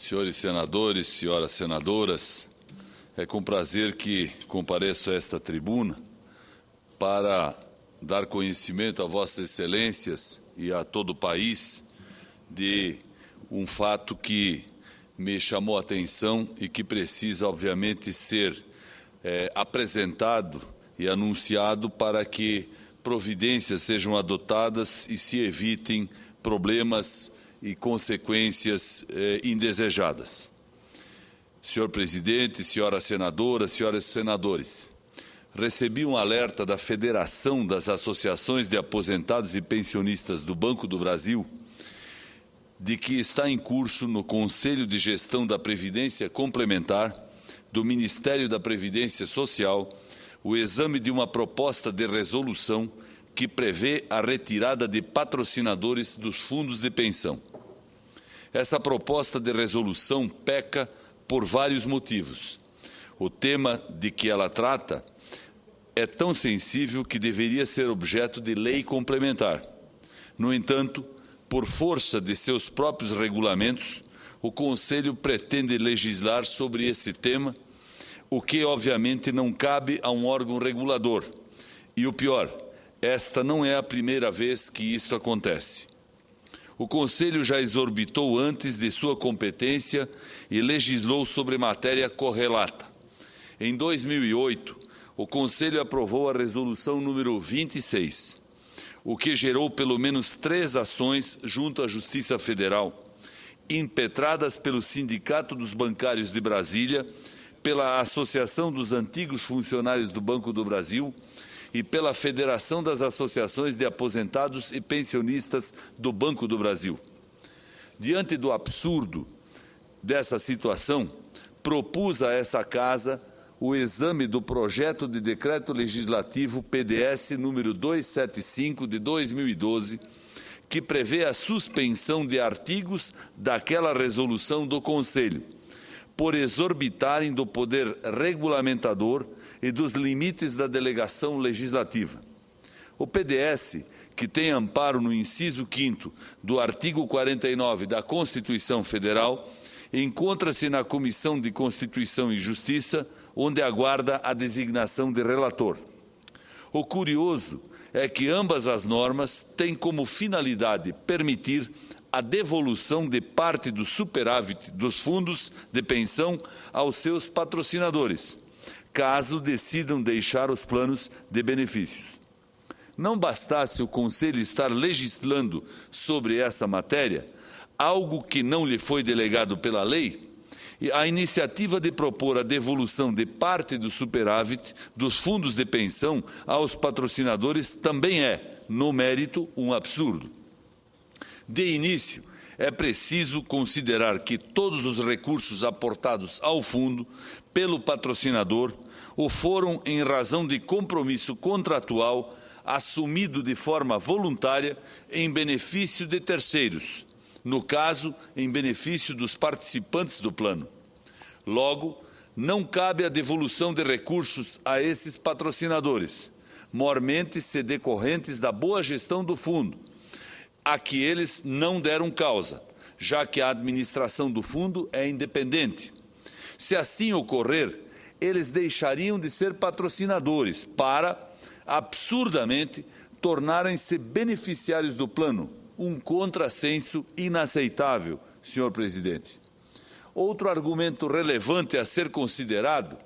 Senhores senadores, senhoras senadoras, é com prazer que compareço a esta tribuna para dar conhecimento a Vossas Excelências e a todo o país de um fato que me chamou a atenção e que precisa, obviamente, ser apresentado e anunciado para que providências sejam adotadas e se evitem problemas e consequências indesejadas. Senhor presidente, senhoras senadoras, senhores senadores, recebi um alerta da Federação das Associações de Aposentados e Pensionistas do Banco do Brasil de que está em curso no Conselho de Gestão da Previdência Complementar do Ministério da Previdência Social o exame de uma proposta de resolução que prevê a retirada de patrocinadores dos fundos de pensão. Essa proposta de resolução peca por vários motivos. O tema de que ela trata é tão sensível que deveria ser objeto de lei complementar. No entanto, por força de seus próprios regulamentos, o Conselho pretende legislar sobre esse tema, o que obviamente não cabe a um órgão regulador. E o pior, esta não é a primeira vez que isto acontece. O Conselho já exorbitou antes de sua competência e legislou sobre matéria correlata. Em 2008, o Conselho aprovou a Resolução número 26, o que gerou pelo menos 3 ações junto à Justiça Federal, impetradas pelo Sindicato dos Bancários de Brasília, pela Associação dos Antigos Funcionários do Banco do Brasil e pela Federação das Associações de Aposentados e Pensionistas do Banco do Brasil. Diante do absurdo dessa situação, propus a essa Casa o exame do projeto de decreto legislativo PDS número 275 de 2012, que prevê a suspensão de artigos daquela resolução do Conselho, por exorbitarem do poder regulamentador e dos limites da delegação legislativa. O PDS, que tem amparo no inciso 5º do artigo 49 da Constituição Federal, encontra-se na Comissão de Constituição e Justiça, onde aguarda a designação de relator. O curioso é que ambas as normas têm como finalidade permitir a devolução de parte do superávit dos fundos de pensão aos seus patrocinadores, caso decidam deixar os planos de benefícios. Não bastasse o Conselho estar legislando sobre essa matéria, algo que não lhe foi delegado pela lei, a iniciativa de propor a devolução de parte do superávit dos fundos de pensão aos patrocinadores também é, no mérito, um absurdo. De início, é preciso considerar que todos os recursos aportados ao fundo pelo patrocinador o foram em razão de compromisso contratual assumido de forma voluntária em benefício de terceiros, no caso, em benefício dos participantes do plano. Logo, não cabe a devolução de recursos a esses patrocinadores, mormente se decorrentes da boa gestão do fundo, a que eles não deram causa, já que a administração do fundo é independente. Se assim ocorrer, eles deixariam de ser patrocinadores para, absurdamente, tornarem-se beneficiários do plano, um contrassenso inaceitável, senhor presidente. Outro argumento relevante a ser considerado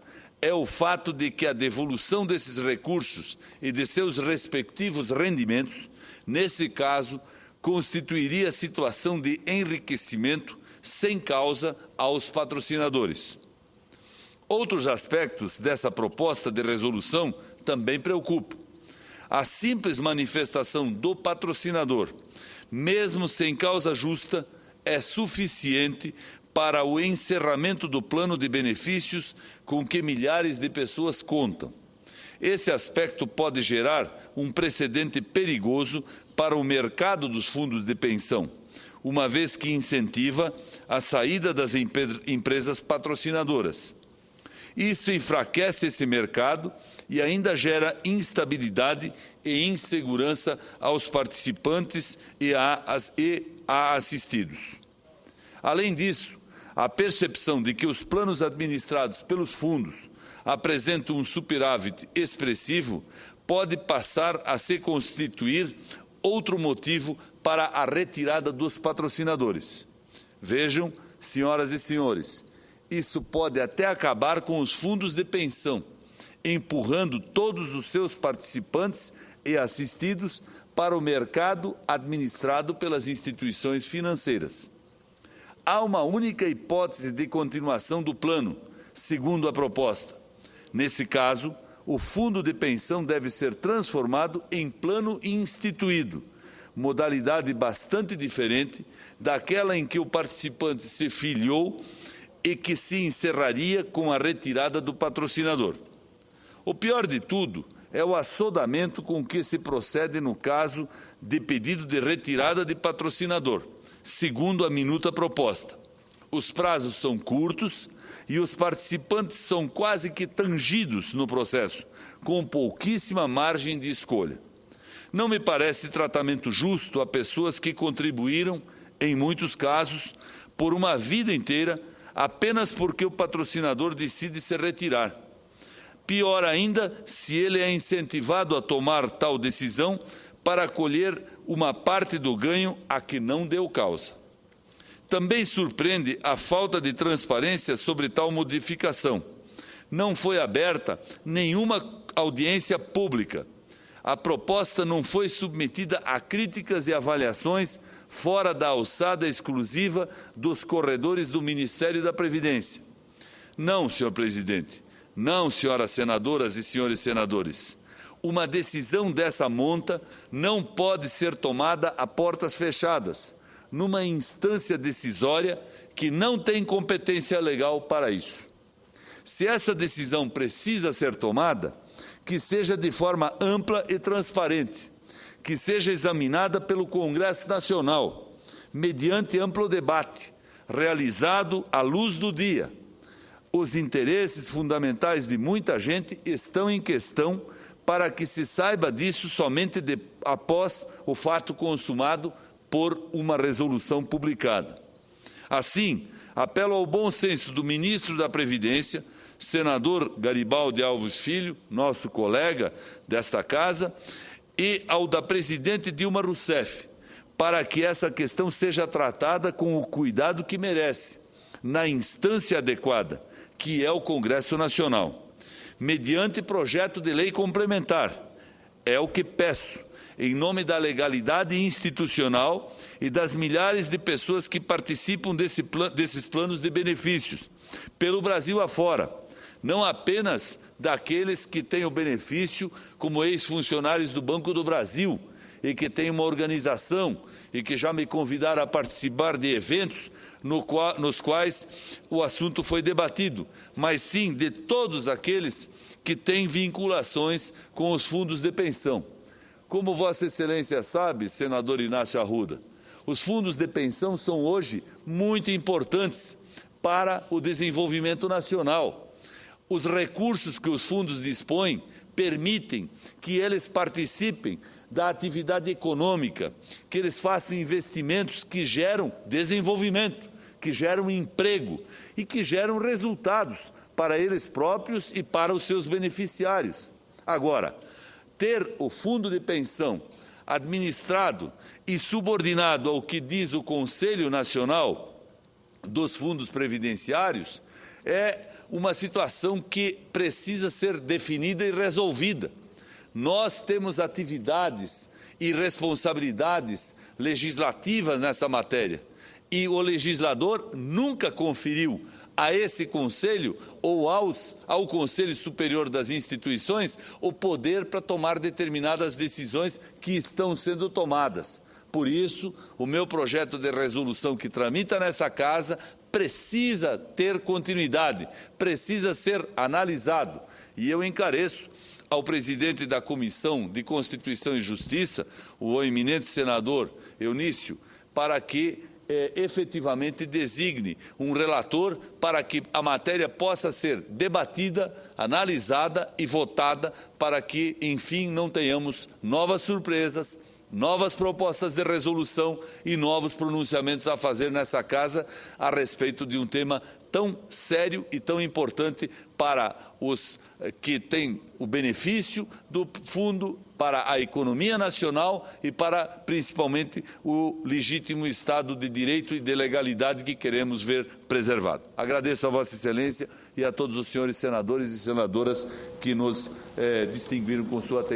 é o fato de que a devolução desses recursos e de seus respectivos rendimentos, nesse caso, constituiria situação de enriquecimento sem causa aos patrocinadores. Outros aspectos dessa proposta de resolução também preocupam. A simples manifestação do patrocinador, mesmo sem causa justa, é suficiente para o encerramento do plano de benefícios com que milhares de pessoas contam. Esse aspecto pode gerar um precedente perigoso para o mercado dos fundos de pensão, uma vez que incentiva a saída das empresas patrocinadoras. Isso enfraquece esse mercado e ainda gera instabilidade e insegurança aos participantes e a assistidos. Além disso, a percepção de que os planos administrados pelos fundos apresentam um superávit expressivo pode passar a se constituir outro motivo para a retirada dos patrocinadores. Vejam, senhoras e senhores, isso pode até acabar com os fundos de pensão, empurrando todos os seus participantes e assistidos para o mercado administrado pelas instituições financeiras. Há uma única hipótese de continuação do plano, segundo a proposta. Nesse caso, o fundo de pensão deve ser transformado em plano instituído, modalidade bastante diferente daquela em que o participante se filiou e que se encerraria com a retirada do patrocinador. O pior de tudo é o assodamento com que se procede no caso de pedido de retirada de patrocinador, segundo a minuta proposta. Os prazos são curtos e os participantes são quase que tangidos no processo, com pouquíssima margem de escolha. Não me parece tratamento justo a pessoas que contribuíram, em muitos casos, por uma vida inteira, apenas porque o patrocinador decide se retirar. Pior ainda, se ele é incentivado a tomar tal decisão para colher uma parte do ganho a que não deu causa. Também surpreende a falta de transparência sobre tal modificação. Não foi aberta nenhuma audiência pública. A proposta não foi submetida a críticas e avaliações fora da alçada exclusiva dos corredores do Ministério da Previdência. Não, senhor presidente. Não, senhoras senadoras e senhores senadores. Uma decisão dessa monta não pode ser tomada a portas fechadas, numa instância decisória que não tem competência legal para isso. Se essa decisão precisa ser tomada, que seja de forma ampla e transparente, que seja examinada pelo Congresso Nacional, mediante amplo debate, realizado à luz do dia. Os interesses fundamentais de muita gente estão em questão para que se saiba disso somente após o fato consumado por uma resolução publicada. Assim, apelo ao bom senso do ministro da Previdência, senador Garibaldi Alves Filho, nosso colega desta casa, e ao da presidente Dilma Rousseff, para que essa questão seja tratada com o cuidado que merece, na instância adequada, que é o Congresso Nacional, mediante projeto de lei complementar. É o que peço, em nome da legalidade institucional e das milhares de pessoas que participam desses planos de benefícios, pelo Brasil afora, não apenas daqueles que têm o benefício como ex-funcionários do Banco do Brasil e que têm uma organização e que já me convidaram a participar de eventos nos quais o assunto foi debatido, mas sim de todos aqueles que têm vinculações com os fundos de pensão. Como Vossa Excelência sabe, senador Inácio Arruda, os fundos de pensão são hoje muito importantes para o desenvolvimento nacional. Os recursos que os fundos dispõem permitem que eles participem da atividade econômica, que eles façam investimentos que geram desenvolvimento, que geram emprego e que geram resultados para eles próprios e para os seus beneficiários. Agora, ter o fundo de pensão administrado e subordinado ao que diz o Conselho Nacional dos Fundos Previdenciários é uma situação que precisa ser definida e resolvida. Nós temos atividades e responsabilidades legislativas nessa matéria e o legislador nunca conferiu a esse Conselho ou ao Conselho Superior das Instituições o poder para tomar determinadas decisões que estão sendo tomadas. Por isso, o meu projeto de resolução que tramita nessa casa precisa ter continuidade, precisa ser analisado. E eu encareço ao presidente da Comissão de Constituição e Justiça, o eminente senador Eunício, para que efetivamente designe um relator para que a matéria possa ser debatida, analisada e votada para que, enfim, não tenhamos novas surpresas, novas propostas de resolução e novos pronunciamentos a fazer nessa casa a respeito de um tema tão sério e tão importante para os que têm o benefício do fundo, para a economia nacional e para, principalmente, o legítimo Estado de Direito e de legalidade que queremos ver preservado. Agradeço a Vossa Excelência e a todos os senhores senadores e senadoras que nos distinguiram com sua atenção.